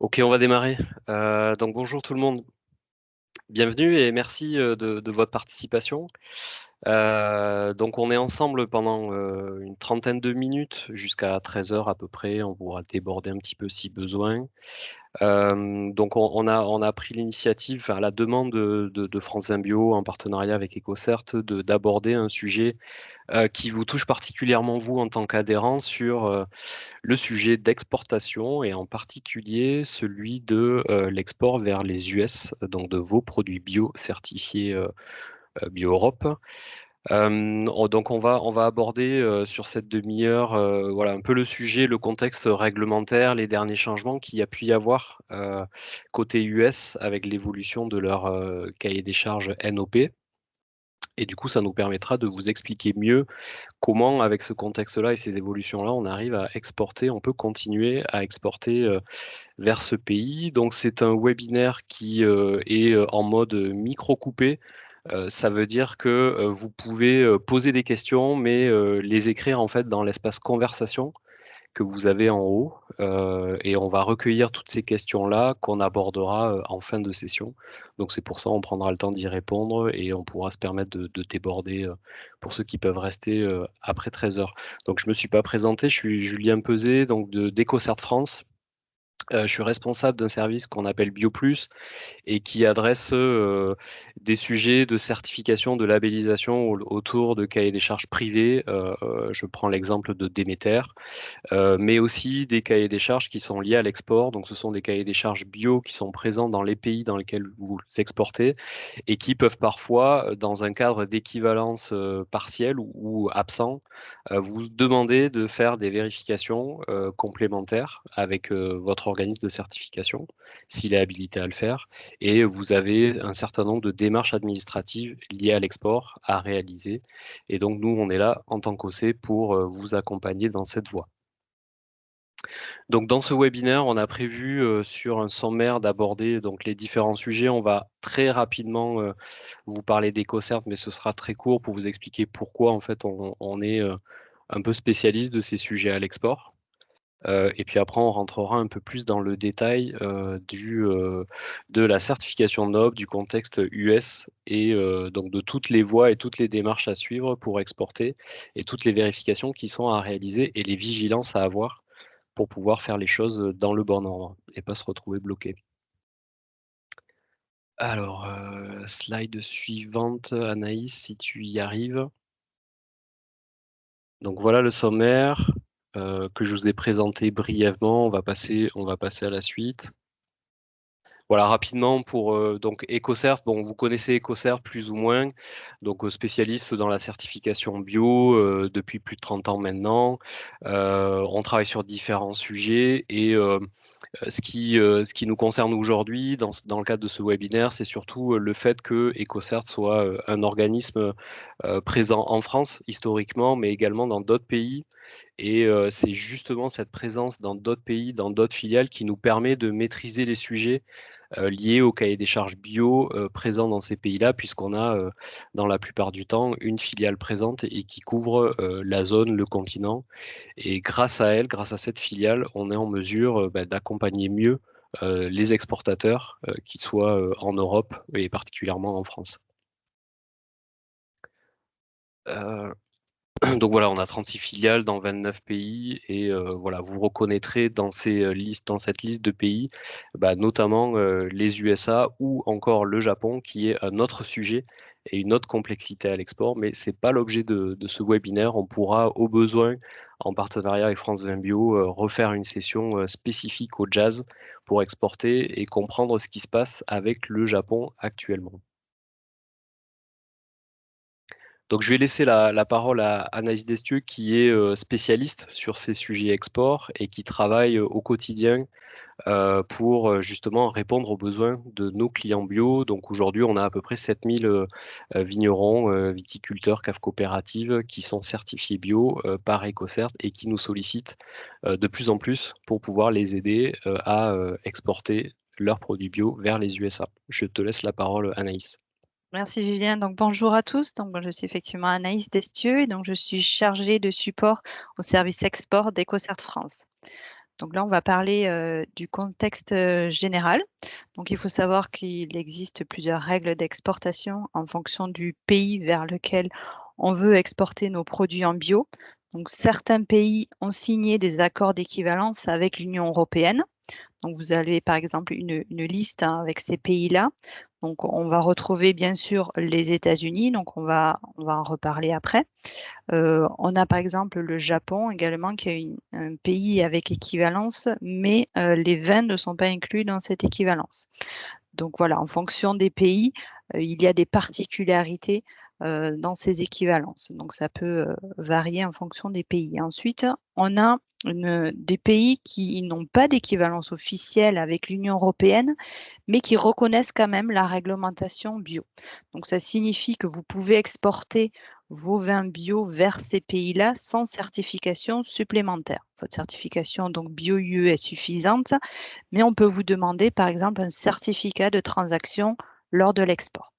Ok, on va démarrer. Donc bonjour tout le monde, bienvenue et merci de votre participation. Donc on est ensemble pendant une trentaine de minutes jusqu'à 13 heures à peu près. On pourra déborder un petit peu si besoin. Donc on a pris l'initiative à la demande de France 20 Bio en partenariat avec EcoCert d'aborder un sujet qui vous touche particulièrement vous en tant qu'adhérent sur le sujet d'exportation et en particulier celui de l'export vers les US, donc de vos produits bio certifiés Bio-Europe. Donc on va aborder sur cette demi-heure voilà, un peu le sujet, le contexte réglementaire, les derniers changements qu'il y a pu y avoir côté US avec l'évolution de leur cahier des charges NOP. Et du coup, ça nous permettra de vous expliquer mieux comment, avec ce contexte-là et ces évolutions-là, on arrive à exporter, on peut continuer à exporter vers ce pays. Donc, c'est un webinaire qui est en mode micro-coupé. Ça veut dire que vous pouvez poser des questions, mais les écrire en fait dans l'espace conversation que vous avez en haut. Et on va recueillir toutes ces questions-là qu'on abordera en fin de session. Donc c'est pour ça on prendra le temps d'y répondre et on pourra se permettre de déborder pour ceux qui peuvent rester après 13 heures. Donc je ne me suis pas présenté, je suis Julien Peset, donc d'EcoCert France. Je suis responsable d'un service qu'on appelle BioPlus et qui adresse des sujets de certification, de labellisation autour de cahiers des charges privés. Je prends l'exemple de Déméter, mais aussi des cahiers des charges qui sont liés à l'export. Donc, ce sont des cahiers des charges bio qui sont présents dans les pays dans lesquels vous exportez et qui peuvent parfois, dans un cadre d'équivalence partielle ou absent, vous demander de faire des vérifications complémentaires avec votre organisme de certification, s'il est habilité à le faire. Et vous avez un certain nombre de démarches administratives liées à l'export à réaliser. Et donc, nous, on est là en tant qu'OC pour vous accompagner dans cette voie. Donc dans ce webinaire, on a prévu sur un sommaire d'aborder donc les différents sujets. On va très rapidement vous parler d'EcoCert, mais ce sera très court pour vous expliquer pourquoi en fait on est un peu spécialiste de ces sujets à l'export. Et puis après, on rentrera un peu plus dans le détail de la certification NOB, du contexte US et donc de toutes les voies et toutes les démarches à suivre pour exporter et toutes les vérifications qui sont à réaliser et les vigilances à avoir pour pouvoir faire les choses dans le bon ordre et pas se retrouver bloqué. Alors, slide suivante, Anaïs, si tu y arrives. Donc voilà le sommaire que je vous ai présenté brièvement. On va passer à la suite. Voilà, rapidement pour donc EcoCert. Bon, vous connaissez EcoCert plus ou moins, donc spécialiste dans la certification bio depuis plus de 30 ans maintenant. On travaille sur différents sujets et ce qui nous concerne aujourd'hui dans le cadre de ce webinaire, c'est surtout le fait que EcoCert soit un organisme présent en France historiquement, mais également dans d'autres pays. Et c'est justement cette présence dans d'autres pays, dans d'autres filiales, qui nous permet de maîtriser les sujets liés au cahier des charges bio présents dans ces pays-là, puisqu'on a dans la plupart du temps une filiale présente et qui couvre la zone, le continent. Et grâce à elle, grâce à cette filiale, on est en mesure d'accompagner mieux les exportateurs, qu'ils soient en Europe et particulièrement en France. Donc voilà, on a 36 filiales dans 29 pays et voilà, vous reconnaîtrez dans dans cette liste de pays, notamment les USA ou encore le Japon, qui est un autre sujet et une autre complexité à l'export, mais c'est pas l'objet de ce webinaire. On pourra, au besoin, en partenariat avec France 20 Bio, refaire une session spécifique au jazz pour exporter et comprendre ce qui se passe avec le Japon actuellement. Donc, je vais laisser la parole à Anaïs Destieux, qui est spécialiste sur ces sujets export et qui travaille au quotidien pour justement répondre aux besoins de nos clients bio. Donc, aujourd'hui, on a à peu près 7000 vignerons, viticulteurs, caves coopératives qui sont certifiés bio par EcoCert et qui nous sollicitent de plus en plus pour pouvoir les aider à exporter leurs produits bio vers les USA. Je te laisse la parole, Anaïs. Merci Julien. Donc bonjour à tous. Donc je suis effectivement Anaïs Destieux et donc je suis chargée de support au service export d'EcoCert France. Donc là, on va parler du contexte général. Donc il faut savoir qu'il existe plusieurs règles d'exportation en fonction du pays vers lequel on veut exporter nos produits en bio. Donc certains pays ont signé des accords d'équivalence avec l'Union européenne. Donc vous avez par exemple une liste avec ces pays-là. Donc on va retrouver bien sûr les États-Unis, donc on va en reparler après. On a par exemple le Japon également qui est un pays avec équivalence, mais les vins ne sont pas inclus dans cette équivalence. Donc voilà, en fonction des pays, il y a des particularités dans ces équivalences. Donc ça peut varier en fonction des pays. Ensuite, on a des pays qui n'ont pas d'équivalence officielle avec l'Union européenne, mais qui reconnaissent quand même la réglementation bio. Donc ça signifie que vous pouvez exporter vos vins bio vers ces pays-là sans certification supplémentaire. Votre certification donc bio-UE est suffisante, mais on peut vous demander par exemple un certificat de transaction lors de l'export.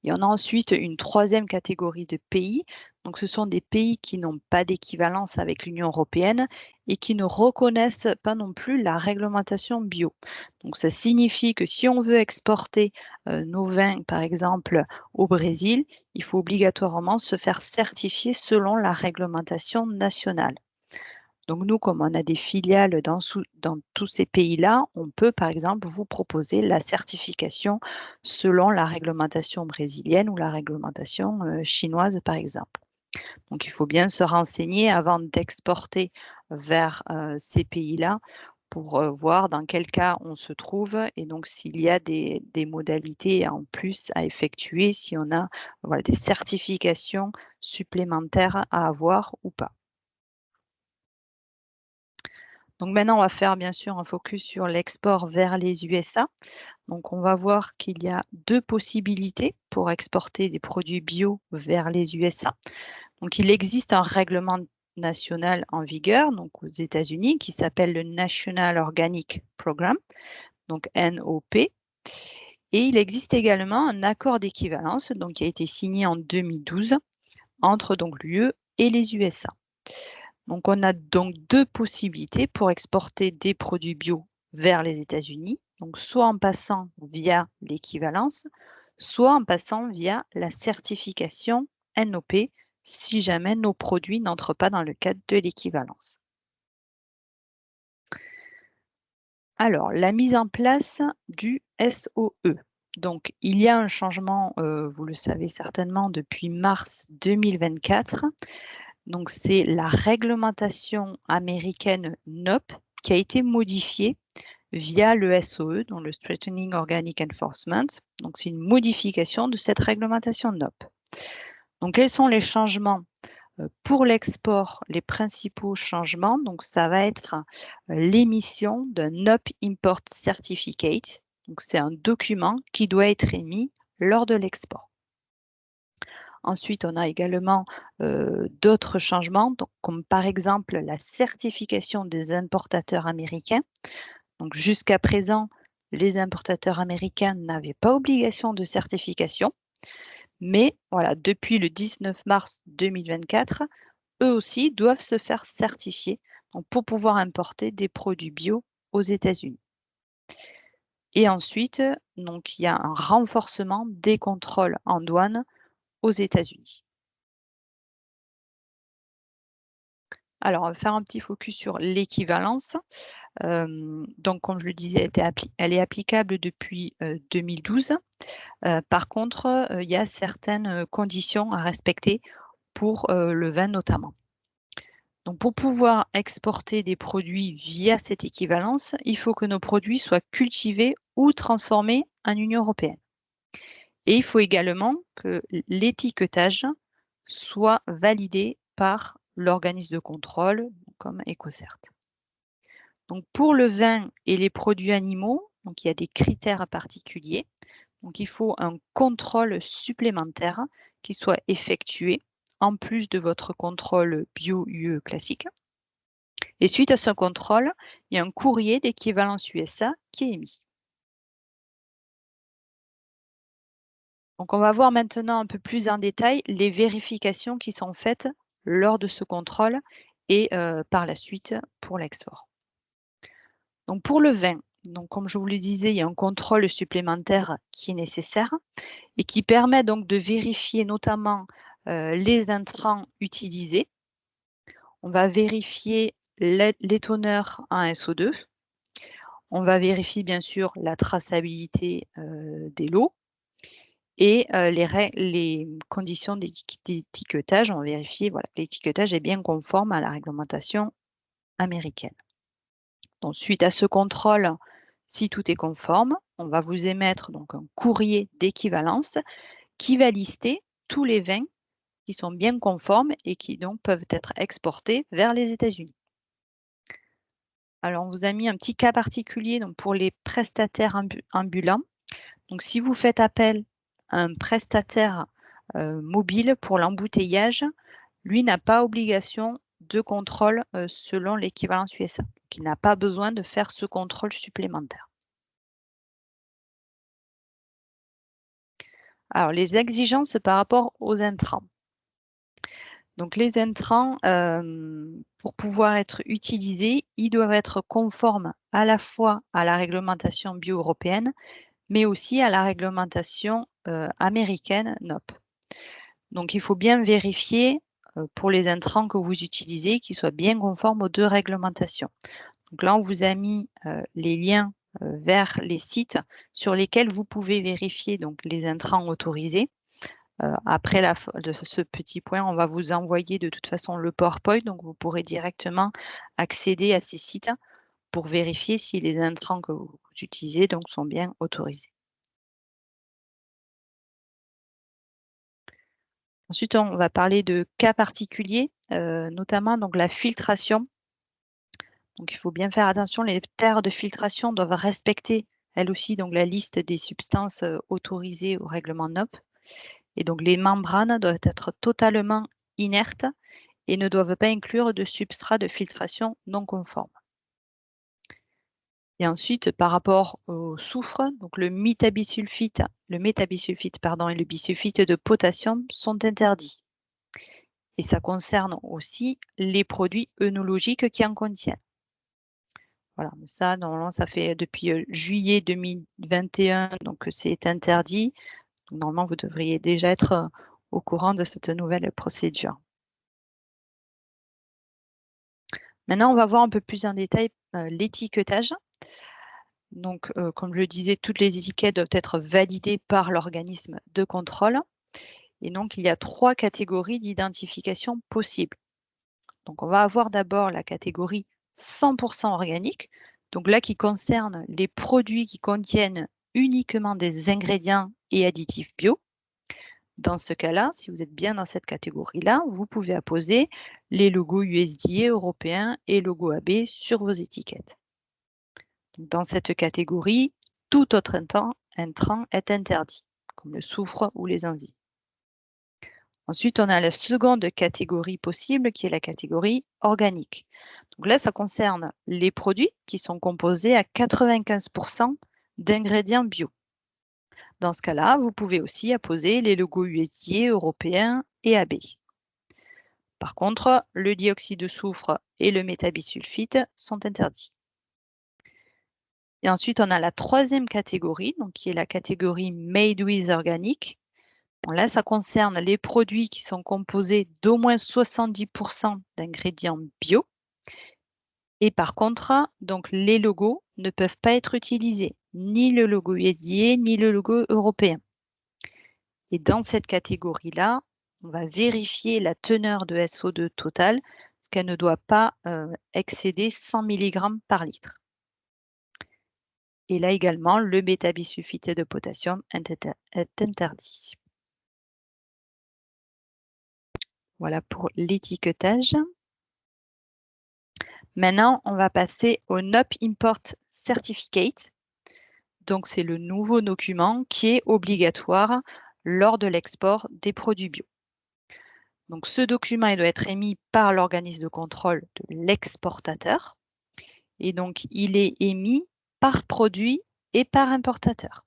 Et on a ensuite une troisième catégorie de pays. Donc, ce sont des pays qui n'ont pas d'équivalence avec l'Union européenne et qui ne reconnaissent pas non plus la réglementation bio. Donc, ça signifie que si on veut exporter nos vins, par exemple, au Brésil, il faut obligatoirement se faire certifier selon la réglementation nationale. Donc nous, comme on a des filiales dans tous ces pays-là, on peut par exemple vous proposer la certification selon la réglementation brésilienne ou la réglementation chinoise par exemple. Donc il faut bien se renseigner avant d'exporter vers ces pays-là pour voir dans quel cas on se trouve et donc s'il y a des modalités en plus à effectuer, si on a des certifications supplémentaires à avoir ou pas. Donc maintenant, on va faire bien sûr un focus sur l'export vers les USA. Donc on va voir qu'il y a deux possibilités pour exporter des produits bio vers les USA. Donc il existe un règlement national en vigueur donc aux États-Unis qui s'appelle le National Organic Program, donc NOP. Et il existe également un accord d'équivalence donc qui a été signé en 2012 entre donc l'UE et les USA. Donc, on a donc deux possibilités pour exporter des produits bio vers les États-Unis. Donc, soit en passant via l'équivalence, soit en passant via la certification NOP si jamais nos produits n'entrent pas dans le cadre de l'équivalence. Alors, la mise en place du SOE. Donc, il y a un changement, vous le savez certainement, depuis mars 2024. Donc, c'est la réglementation américaine NOP qui a été modifiée via le SOE, donc le Strengthening Organic Enforcement. Donc, c'est une modification de cette réglementation NOP. Donc, quels sont les changements pour l'export? Les principaux changements, donc ça va être l'émission d'un NOP Import Certificate. Donc, c'est un document qui doit être émis lors de l'export. Ensuite, on a également d'autres changements, donc, comme par exemple la certification des importateurs américains. Donc, jusqu'à présent, les importateurs américains n'avaient pas obligation de certification, mais voilà, depuis le 19 mars 2024, eux aussi doivent se faire certifier donc, pour pouvoir importer des produits bio aux États-Unis. Et ensuite, donc, il y a un renforcement des contrôles en douane aux États-Unis. Alors, on va faire un petit focus sur l'équivalence. Donc, comme je le disais, elle est applicable depuis 2012. Par contre, il y a certaines conditions à respecter pour le vin notamment. Donc, pour pouvoir exporter des produits via cette équivalence, il faut que nos produits soient cultivés ou transformés en Union européenne. Et il faut également que l'étiquetage soit validé par l'organisme de contrôle comme EcoCert. Donc pour le vin et les produits animaux, donc il y a des critères particuliers. Donc il faut un contrôle supplémentaire qui soit effectué en plus de votre contrôle bio-UE classique. Et suite à ce contrôle, il y a un courrier d'équivalence USA qui est émis. Donc on va voir maintenant un peu plus en détail les vérifications qui sont faites lors de ce contrôle et par la suite pour l'export. Donc pour le vin, donc comme je vous le disais, il y a un contrôle supplémentaire qui est nécessaire et qui permet donc de vérifier notamment les intrants utilisés. On va vérifier l'étonneur en SO2. On va vérifier bien sûr la traçabilité des lots et les conditions d'étiquetage. On va vérifier voilà, que l'étiquetage est bien conforme à la réglementation américaine. Donc, suite à ce contrôle, si tout est conforme, on va vous émettre donc un courrier d'équivalence qui va lister tous les vins qui sont bien conformes et qui donc peuvent être exportés vers les États-Unis. Alors, on vous a mis un petit cas particulier donc, pour les prestataires ambulants. Donc, si vous faites appel à un prestataire mobile pour l'embouteillage, lui n'a pas obligation de contrôle selon l'équivalence USA. Donc, il n'a pas besoin de faire ce contrôle supplémentaire. Alors, les exigences par rapport aux intrants. Donc, les intrants, pour pouvoir être utilisés, ils doivent être conformes à la fois à la réglementation bio-européenne, mais aussi à la réglementation américaine NOP. Donc, il faut bien vérifier pour les intrants que vous utilisez qu'ils soient bien conformes aux deux réglementations. Donc là, on vous a mis les liens vers les sites sur lesquels vous pouvez vérifier donc, les intrants autorisés. Après de ce petit point, on va vous envoyer de toute façon le PowerPoint, donc vous pourrez directement accéder à ces sites pour vérifier si les intrants que vous utilisez donc, sont bien autorisés. Ensuite, on va parler de cas particuliers, notamment donc, la filtration. Donc, il faut bien faire attention, les terres de filtration doivent respecter, elles aussi, donc, la liste des substances autorisées au règlement NOP. Et donc, les membranes doivent être totalement inertes et ne doivent pas inclure de substrat de filtration non conforme. Et ensuite, par rapport au soufre, donc le métabisulfite et le bisulfite de potassium sont interdits. Et ça concerne aussi les produits œnologiques qui en contiennent. Voilà, ça, normalement, ça fait depuis juillet 2021, donc c'est interdit. Donc, normalement, vous devriez déjà être au courant de cette nouvelle procédure. Maintenant, on va voir un peu plus en détail l'étiquetage. Donc, comme je le disais, toutes les étiquettes doivent être validées par l'organisme de contrôle. Et donc, il y a 3 catégories d'identification possibles. Donc, on va avoir d'abord la catégorie 100% organique. Donc là, qui concerne les produits qui contiennent uniquement des ingrédients et additifs bio. Dans ce cas-là, si vous êtes bien dans cette catégorie-là, vous pouvez apposer les logos USDA européens et logo AB sur vos étiquettes. Dans cette catégorie, tout autre intrant est interdit, comme le soufre ou les enzymes. Ensuite, on a la seconde catégorie possible, qui est la catégorie organique. Donc là, ça concerne les produits qui sont composés à 95% d'ingrédients bio. Dans ce cas-là, vous pouvez aussi apposer les logos USDA européens et AB. Par contre, le dioxyde de soufre et le métabisulfite sont interdits. Et ensuite, on a la troisième catégorie, donc qui est la catégorie Made with Organic. Bon, là, ça concerne les produits qui sont composés d'au moins 70% d'ingrédients bio. Et par contre, donc, les logos ne peuvent pas être utilisés, ni le logo USDA, ni le logo européen. Et dans cette catégorie-là, on va vérifier la teneur de SO2 totale, parce qu'elle ne doit pas excéder 100 mg par litre. Et là également, le métabisulfite de potassium est interdit. Voilà pour l'étiquetage. Maintenant, on va passer au NOP Import Certificate. Donc, c'est le nouveau document qui est obligatoire lors de l'export des produits bio. Donc, ce document il doit être émis par l'organisme de contrôle de l'exportateur. Et donc, il est émis par produit et par importateur.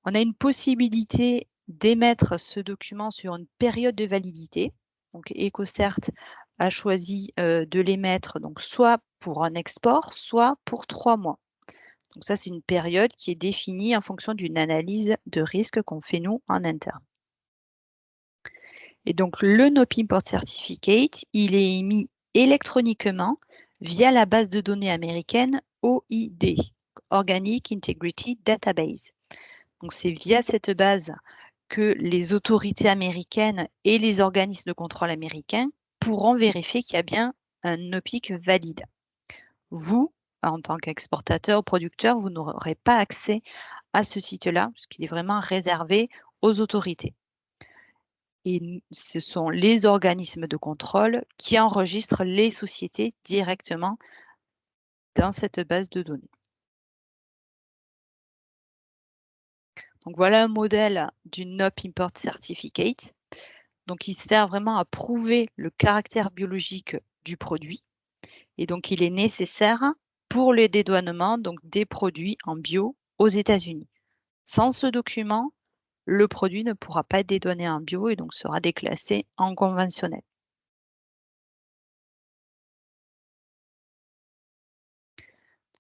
On a une possibilité d'émettre ce document sur une période de validité. Donc, EcoCert a choisi de les mettre donc soit pour un export, soit pour 3 mois. Donc ça, c'est une période qui est définie en fonction d'une analyse de risque qu'on fait nous en interne. Et donc le NOP Import Certificate, il est émis électroniquement via la base de données américaine OID, Organic Integrity Database. Donc c'est via cette base que les autorités américaines et les organismes de contrôle américains pourront vérifier qu'il y a bien un NOPIC valide. Vous, en tant qu'exportateur ou producteur, vous n'aurez pas accès à ce site-là, puisqu'il est vraiment réservé aux autorités. Et ce sont les organismes de contrôle qui enregistrent les sociétés directement dans cette base de données. Donc voilà un modèle du NOP Import Certificate. Donc il sert vraiment à prouver le caractère biologique du produit. Et donc il est nécessaire pour le dédouanement donc, des produits en bio aux États-Unis. Sans ce document, le produit ne pourra pas être dédouané en bio et donc sera déclassé en conventionnel.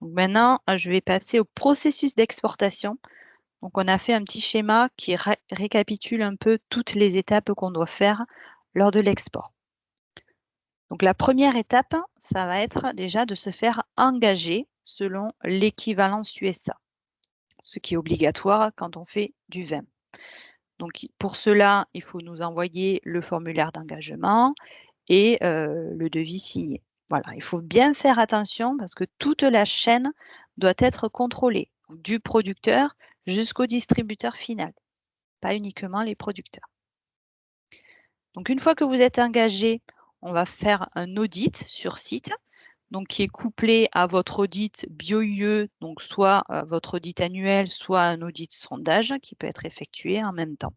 Donc maintenant, je vais passer au processus d'exportation. Donc on a fait un petit schéma qui récapitule un peu toutes les étapes qu'on doit faire lors de l'export. Donc la première étape, ça va être déjà de se faire engager selon l'équivalence USA, ce qui est obligatoire quand on fait du vin. Donc pour cela, il faut nous envoyer le formulaire d'engagement et le devis signé. Voilà, il faut bien faire attention parce que toute la chaîne doit être contrôlée, du producteur jusqu'au distributeur final, pas uniquement les producteurs. Donc une fois que vous êtes engagé, on va faire un audit sur site, donc qui est couplé à votre audit bio-UE, donc soit votre audit annuel, soit un audit sondage qui peut être effectué en même temps.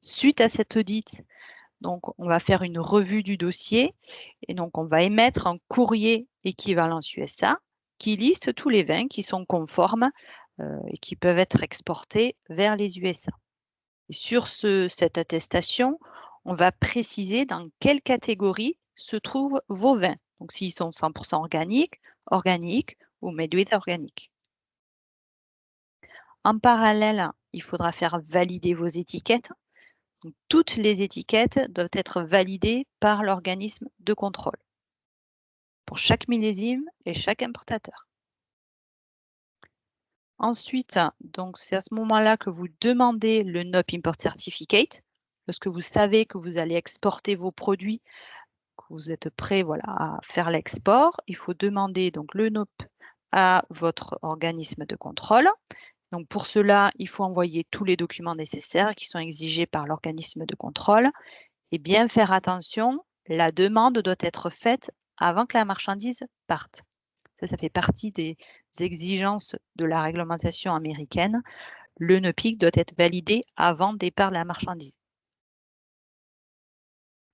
Suite à cet audit, donc on va faire une revue du dossier et donc on va émettre un courrier équivalence USA qui liste tous les vins qui sont conformes et qui peuvent être exportés vers les USA. Et sur cette attestation, on va préciser dans quelle catégorie se trouvent vos vins. Donc s'ils sont 100% organiques ou made with organique. En parallèle, il faudra faire valider vos étiquettes. Donc, toutes les étiquettes doivent être validées par l'organisme de contrôle pour chaque millésime et chaque importateur. Ensuite, donc c'est à ce moment-là que vous demandez le NOP Import Certificate, lorsque vous savez que vous allez exporter vos produits, que vous êtes prêt à faire l'export. Il faut demander donc le NOP à votre organisme de contrôle. Donc pour cela, il faut envoyer tous les documents nécessaires qui sont exigés par l'organisme de contrôle et bien faire attention, la demande doit être faite avant que la marchandise parte. Ça fait partie des exigences de la réglementation américaine. Le NOPIC doit être validé avant le départ de la marchandise.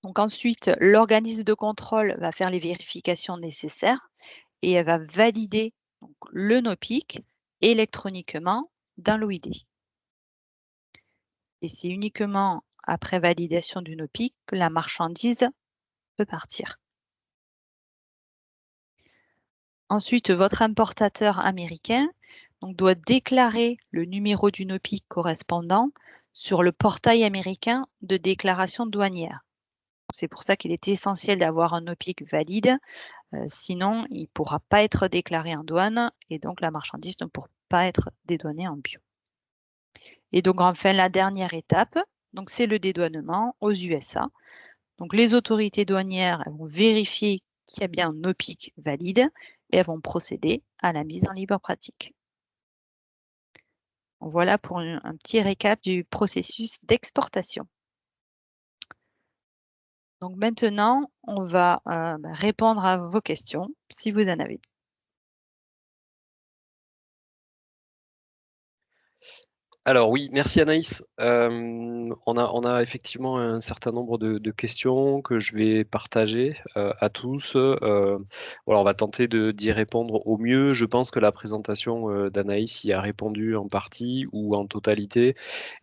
Donc ensuite, l'organisme de contrôle va faire les vérifications nécessaires et elle va valider donc, le NOPIC électroniquement dans l'OID. Et c'est uniquement après validation du NOPIC que la marchandise peut partir. Ensuite, votre importateur américain doit déclarer le numéro du NOPIC correspondant sur le portail américain de déclaration douanière. C'est pour ça qu'il est essentiel d'avoir un NOPIC valide, sinon il ne pourra pas être déclaré en douane et donc la marchandise ne pourra pas être dédouanée en bio. Et donc enfin, la dernière étape, c'est le dédouanement aux USA. Donc les autorités douanières vont vérifier qu'il y a bien un NOPIC valide et elles vont procéder à la mise en libre pratique. Voilà pour un petit récap du processus d'exportation. Donc maintenant, on va répondre à vos questions, si vous en avez. Alors oui, merci Anaïs. On a effectivement un certain nombre de questions que je vais partager à tous. Voilà, on va tenter d'y répondre au mieux. Je pense que la présentation d'Anaïs y a répondu en partie ou en totalité.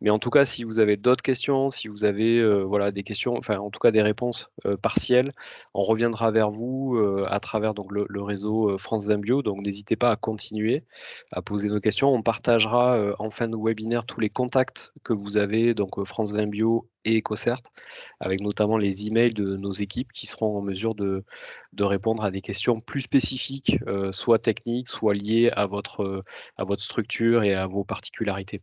Mais en tout cas, si vous avez d'autres questions, si vous avez voilà, des questions, enfin en tout cas des réponses partielles, on reviendra vers vous à travers donc, le réseau France 20 Bio. Donc n'hésitez pas à continuer à poser nos questions. On partagera en fin de webinaire tous les contacts que vous avez, donc France 20 Bio et EcoCert, avec notamment les emails de nos équipes qui seront en mesure de répondre à des questions plus spécifiques, soit techniques, soit liées à votre structure et à vos particularités.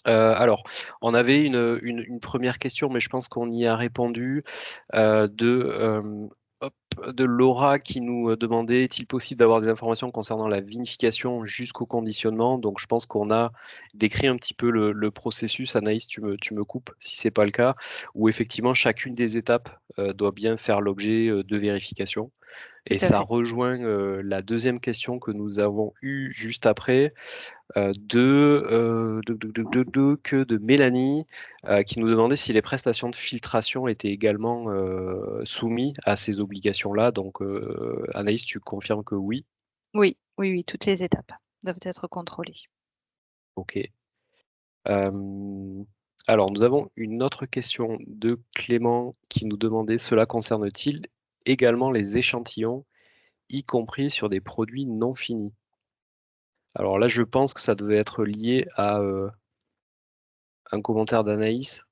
Alors, on avait une première question, mais je pense qu'on y a répondu hop, de Laura qui nous demandait est-il possible d'avoir des informations concernant la vinification jusqu'au conditionnement? Donc, je pense qu'on a décrit un petit peu le processus. Anaïs, tu me coupes si c'est pas le cas, où effectivement chacune des étapes doit bien faire l'objet de vérification. Tout Et à ça fait. rejoint la deuxième question que nous avons eue juste après de Mélanie qui nous demandait si les prestations de filtration étaient également soumises à ces obligations-là. Donc, Anaïs, tu confirmes que oui. Oui, oui, oui, toutes les étapes doivent être contrôlées. OK. Euh, alors, nous avons une autre question de Clément qui nous demandait cela concerne-t-il également les échantillons, y compris sur des produits non finis? Alors là, je pense que ça devait être lié à un commentaire d'Anaïs.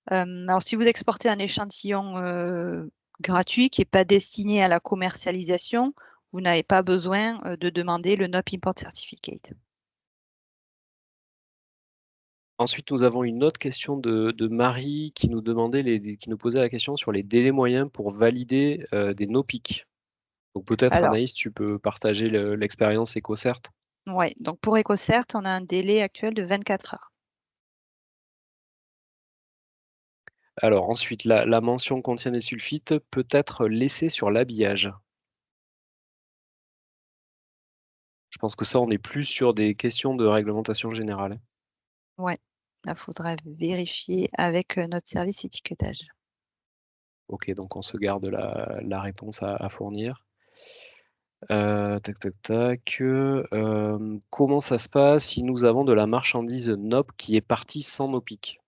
Alors, si vous exportez un échantillon gratuit qui n'est pas destiné à la commercialisation, vous n'avez pas besoin de demander le NOP Import Certificate. Ensuite, nous avons une autre question de Marie qui nous demandait qui nous posait la question sur les délais moyens pour valider des NOPIC. Donc peut-être Alors, Anaïs, tu peux partager l'expérience EcoCert. ouais, donc pour EcoCert, on a un délai actuel de 24 heures. Alors ensuite, la mention contient des sulfites peut être laissée sur l'habillage. Je pense que ça, on est plus sur des questions de réglementation générale. Ouais, il faudra vérifier avec notre service étiquetage. Ok, donc on se garde la réponse à fournir. Tac, tac, tac. Comment ça se passe si nous avons de la marchandise NOP qui est partie sans NOPIC?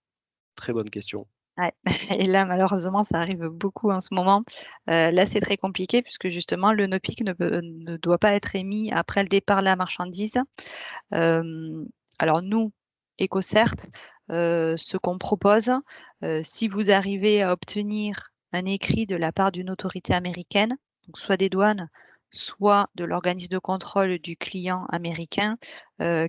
Très bonne question. Ouais. Et là, malheureusement, ça arrive beaucoup en ce moment. Là, c'est très compliqué puisque justement, le NOPIC ne doit pas être émis après le départ de la marchandise. Alors nous, EcoCert, ce qu'on propose, si vous arrivez à obtenir un écrit de la part d'une autorité américaine, donc soit des douanes, soit de l'organisme de contrôle du client américain,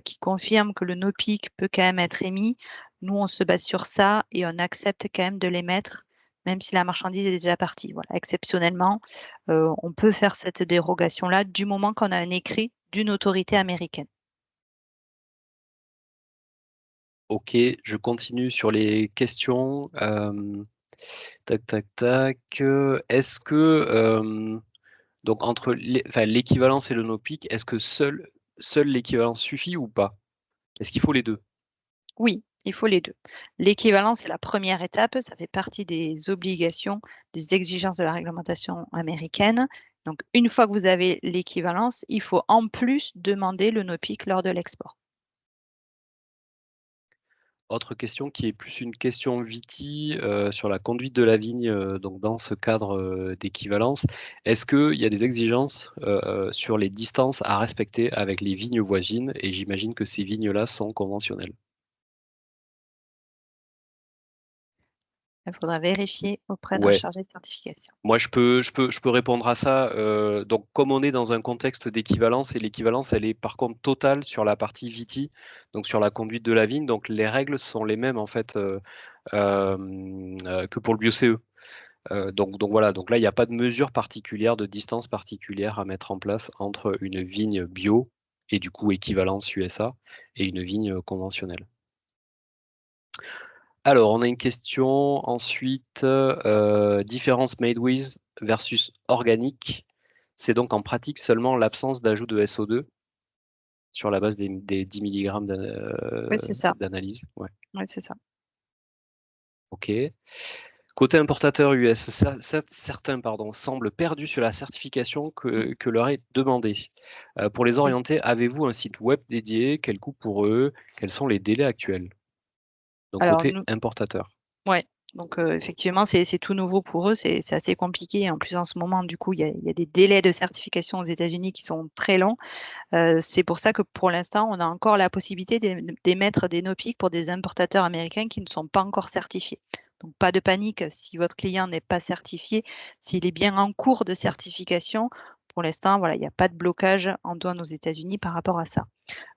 qui confirme que le NOPIC peut quand même être émis, nous, on se base sur ça et on accepte quand même de l'émettre, même si la marchandise est déjà partie. Voilà, exceptionnellement, on peut faire cette dérogation-là du moment qu'on a un écrit d'une autorité américaine. Ok, je continue sur les questions. Tac, tac, tac. Est-ce que, donc entre enfin, l'équivalence et le NOPIC, est-ce que seul l'équivalence suffit ou pas? Est-ce qu'il faut les deux? Oui, il faut les deux. L'équivalence, c'est la première étape, ça fait partie des obligations, des exigences de la réglementation américaine. Donc, une fois que vous avez l'équivalence, il faut en plus demander le NOPIC lors de l'export. Autre question qui est plus une question Viti sur la conduite de la vigne, donc dans ce cadre d'équivalence. Est-ce qu'il y a des exigences sur les distances à respecter avec les vignes voisines? Et j'imagine que ces vignes-là sont conventionnelles. Il faudra vérifier auprès d'un Ouais, chargé de certification. moi je peux répondre à ça. Donc comme on est dans un contexte d'équivalence, et l'équivalence elle est par contre totale sur la partie Viti, donc sur la conduite de la vigne, donc les règles sont les mêmes en fait que pour le BioCE. Donc voilà, donc là, il n'y a pas de mesure particulière, de distance particulière à mettre en place entre une vigne bio et du coup équivalence USA et une vigne conventionnelle. Alors, on a une question ensuite, différence made with versus organique. C'est donc en pratique seulement l'absence d'ajout de SO2. sur la base des 10 mg Oui, c'est ça. d'analyse. Ouais. Oui, c'est ça. OK. Côté importateur US, certains semblent perdus sur la certification que leur est demandée. Pour les Oui. orienter, avez-vous un site web dédié? Quel coût pour eux? Quels sont les délais actuels? Donc Alors, côté importateur. ouais, donc effectivement, c'est tout nouveau pour eux, c'est assez compliqué. En plus, en ce moment, du coup, il y a des délais de certification aux États-Unis qui sont très longs. C'est pour ça que pour l'instant, on a encore la possibilité d'émettre des NOPIC pour des importateurs américains qui ne sont pas encore certifiés. Donc, pas de panique si votre client n'est pas certifié. S'il est bien en cours de certification, pour l'instant, voilà, il n'y a pas de blocage en douane aux États-Unis par rapport à ça.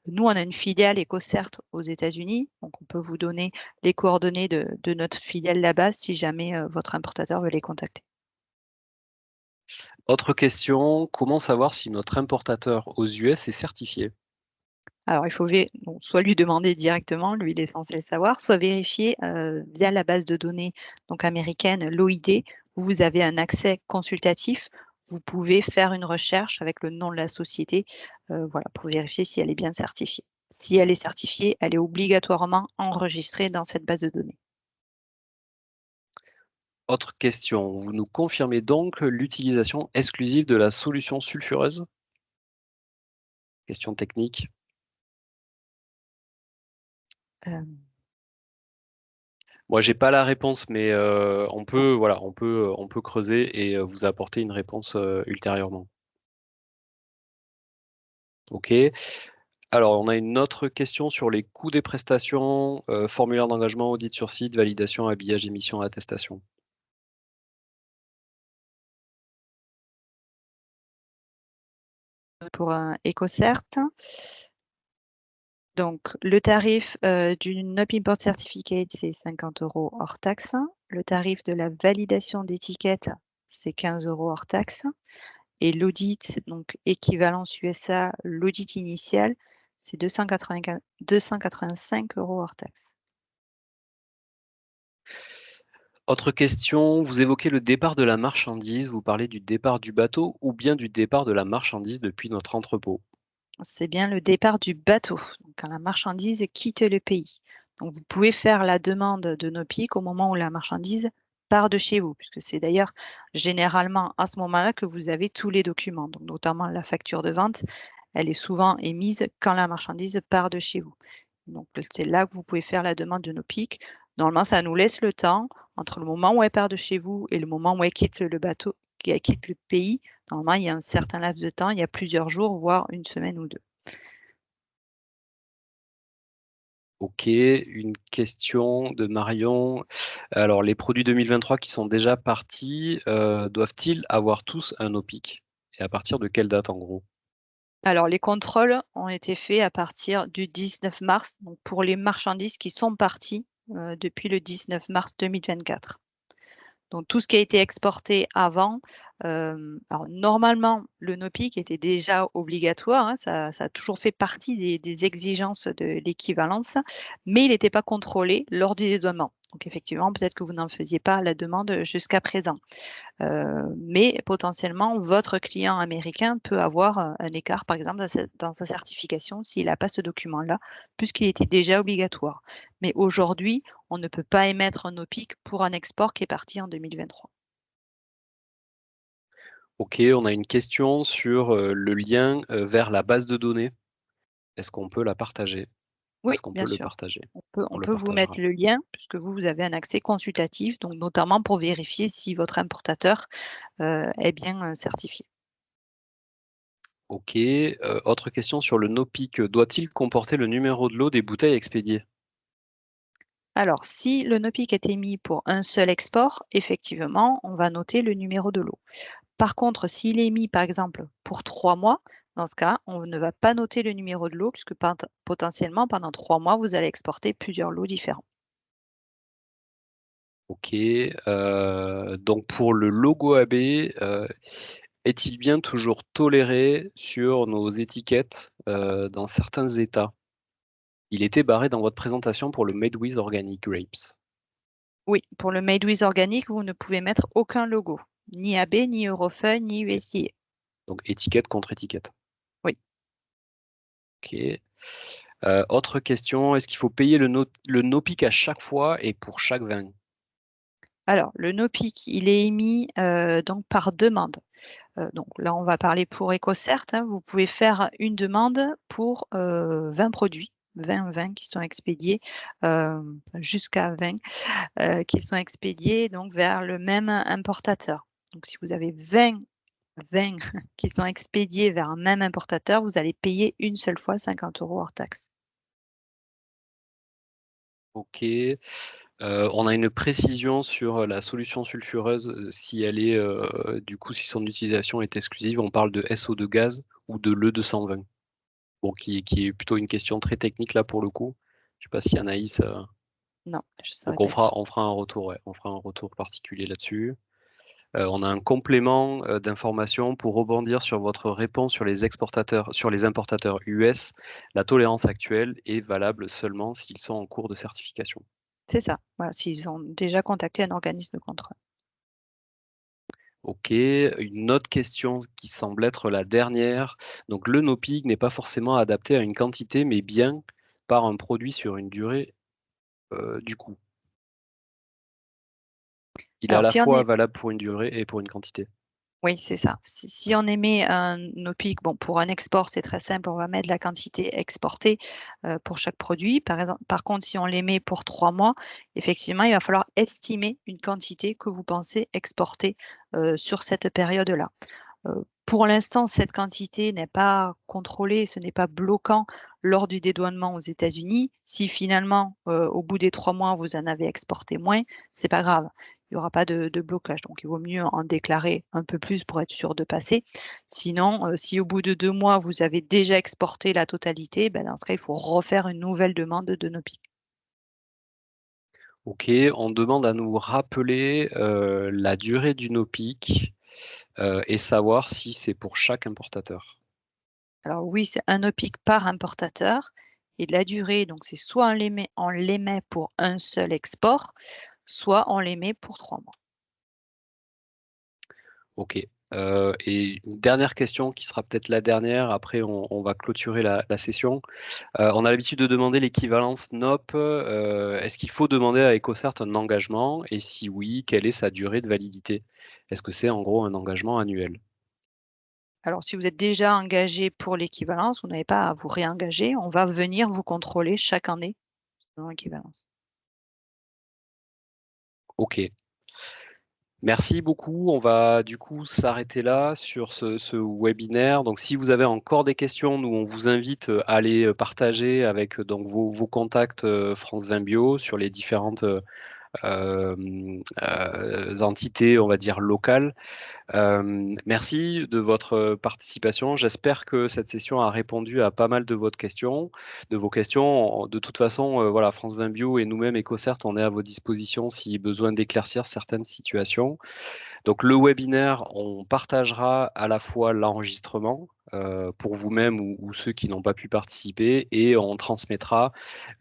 Nous, on a une filiale EcoCert aux États-Unis, donc on peut vous donner les coordonnées de notre filiale là-bas si jamais votre importateur veut les contacter. Autre question, comment savoir si notre importateur aux US est certifié? Alors, il faut donc, soit lui demander directement, lui il est censé le savoir, soit vérifier via la base de données donc américaine, l'OID, où vous avez un accès consultatif. Vous pouvez faire une recherche avec le nom de la société voilà, pour vérifier si elle est bien certifiée. Si elle est certifiée, elle est obligatoirement enregistrée dans cette base de données. Autre question, vous nous confirmez donc l'utilisation exclusive de la solution sulfureuse? Question technique. Euh, Moi, j'ai pas la réponse, mais on peut creuser et vous apporter une réponse ultérieurement. OK. Alors, on a une autre question sur les coûts des prestations, formulaire d'engagement, audit sur site, validation, habillage, émission, attestation. pour un EcoCert. Donc, le tarif du NUP Import Certificate, c'est 50 € hors taxe. Le tarif de la validation d'étiquette, c'est 15 € hors taxe. Et l'audit, donc équivalence USA, l'audit initial, c'est 285 € hors taxe. Autre question, vous évoquez le départ de la marchandise, vous parlez du départ du bateau ou bien du départ de la marchandise depuis notre entrepôt? C'est bien le départ du bateau, donc quand la marchandise quitte le pays. Donc, vous pouvez faire la demande de NOPIC au moment où la marchandise part de chez vous, puisque c'est d'ailleurs généralement à ce moment-là que vous avez tous les documents, donc notamment la facture de vente, elle est souvent émise quand la marchandise part de chez vous. Donc, c'est là que vous pouvez faire la demande de NOPIC. Normalement, ça nous laisse le temps entre le moment où elle part de chez vous et le moment où elle quitte le bateau, elle quitte le pays. Normalement, il y a un certain laps de temps, il y a plusieurs jours, voire une semaine ou deux. OK, une question de Marion. Alors, les produits 2023 qui sont déjà partis, doivent-ils avoir tous un OPIC? Et à partir de quelle date en gros? Alors, les contrôles ont été faits à partir du 19 mars, donc pour les marchandises qui sont parties depuis le 19 mars 2024. Donc tout ce qui a été exporté avant, alors normalement, le NOPIC était déjà obligatoire, hein, ça a toujours fait partie des exigences de l'équivalence, mais il n'était pas contrôlé lors du dédouanement. Donc effectivement, peut-être que vous n'en faisiez pas la demande jusqu'à présent. Mais potentiellement, votre client américain peut avoir un écart, par exemple, dans sa certification s'il n'a pas ce document-là, puisqu'il était déjà obligatoire. Mais aujourd'hui, on ne peut pas émettre un OPIC pour un export qui est parti en 2023. OK, on a une question sur, le lien, vers la base de données. Est-ce qu'on peut la partager? Oui, Est-ce qu'on peut bien le sûr. partager? On On le peut vous partagera. mettre le lien, puisque vous avez un accès consultatif, donc notamment pour vérifier si votre importateur est bien certifié. OK, autre question sur le NOPIC, doit-il comporter le numéro de lot des bouteilles expédiées? Alors, si le NOPIC est émis pour un seul export, effectivement, on va noter le numéro de lot. Par contre, s'il est mis, par exemple, pour 3 mois, dans ce cas, on ne va pas noter le numéro de lot puisque potentiellement, pendant 3 mois, vous allez exporter plusieurs lots différents. OK, donc pour le logo AB, est-il bien toujours toléré sur nos étiquettes, dans certains États? Il était barré dans votre présentation pour le Made with Organic Grapes. Oui, pour le Made with Organic, vous ne pouvez mettre aucun logo, ni AB, ni Eurofeuille, ni USDA. Donc étiquette contre étiquette. Oui. Ok. Autre question, est-ce qu'il faut payer le NOPIC à chaque fois et pour chaque vin? Alors, le NOPIC, il est émis donc par demande. Donc là, on va parler pour EcoCert, hein. Vous pouvez faire une demande pour 20 produits, 20 vins qui sont expédiés, jusqu'à 20 qui sont expédiés donc vers le même importateur. Donc si vous avez 20 vins qui sont expédiés vers un même importateur, vous allez payer une seule fois 50 € hors taxe. Ok. On a une précision sur la solution sulfureuse, si elle est, du coup, si son utilisation est exclusive, on parle de SO2 gaz ou de l'E220. Bon, qui est plutôt une question très technique là pour le coup. Je sais pas si Anaïs. Non, je ne saurais Donc pas dire. on fera un retour, ouais, on fera un retour particulier là-dessus. On a un complément d'information pour rebondir sur votre réponse sur les exportateurs, sur les importateurs US. La tolérance actuelle est valable seulement s'ils sont en cours de certification. C'est ça. Voilà, s'ils ont déjà contacté un organisme de contrôle. Ok, une autre question qui semble être la dernière. Donc le NOPIG n'est pas forcément adapté à une quantité, mais bien par un produit sur une durée du coup. Il est à Alors, la si on fois est valable pour une durée et pour une quantité. Oui, c'est ça. Si on émet un OPIC, bon, pour un export, c'est très simple, on va mettre la quantité exportée pour chaque produit. Par contre, si on l'émet pour 3 mois, effectivement, il va falloir estimer une quantité que vous pensez exporter sur cette période-là. Pour l'instant, cette quantité n'est pas contrôlée, ce n'est pas bloquant lors du dédouanement aux États-Unis. Si finalement, au bout des 3 mois, vous en avez exporté moins, c'est pas grave. Il n'y aura pas de blocage. Donc, il vaut mieux en déclarer un peu plus pour être sûr de passer. Sinon, si au bout de 2 mois, vous avez déjà exporté la totalité, ben, dans ce cas, il faut refaire une nouvelle demande de NOPIC. Ok, on demande à nous rappeler la durée du NOPIC et savoir si c'est pour chaque importateur. Alors oui, c'est un OPIC par importateur. Et la durée, donc c'est soit on l'émet pour un seul export, soit on l'émet pour 3 mois. Ok. Et une dernière question qui sera peut-être la dernière, après on va clôturer la session. On a l'habitude de demander l'équivalence NOP. Est-ce qu'il faut demander à EcoCert un engagement? Et si oui, quelle est sa durée de validité? Est-ce que c'est en gros un engagement annuel? Alors si vous êtes déjà engagé pour l'équivalence, vous n'avez pas à vous réengager. On va venir vous contrôler chaque année selon l'équivalence. Ok. Merci beaucoup. On va du coup s'arrêter là sur ce webinaire. Donc, si vous avez encore des questions, nous, on vous invite à les partager avec donc vos contacts France 20 Bio sur les différentes entités, on va dire, locales. Merci de votre participation. J'espère que cette session a répondu à pas mal de vos questions. De toute façon, voilà, France 20 Bio et nous-mêmes, EcoCert, on est à vos dispositions si besoin d'éclaircir certaines situations. Donc le webinaire, on partagera à la fois l'enregistrement pour vous-même ou ceux qui n'ont pas pu participer et on transmettra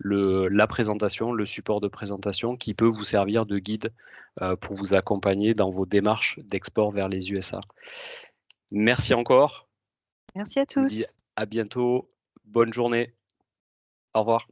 la présentation, le support de présentation qui peut vous servir de guide pour vous accompagner dans vos démarches d'export vers les USA. Merci encore. Merci à Je vous dis tous. à bientôt. Bonne journée. Au revoir.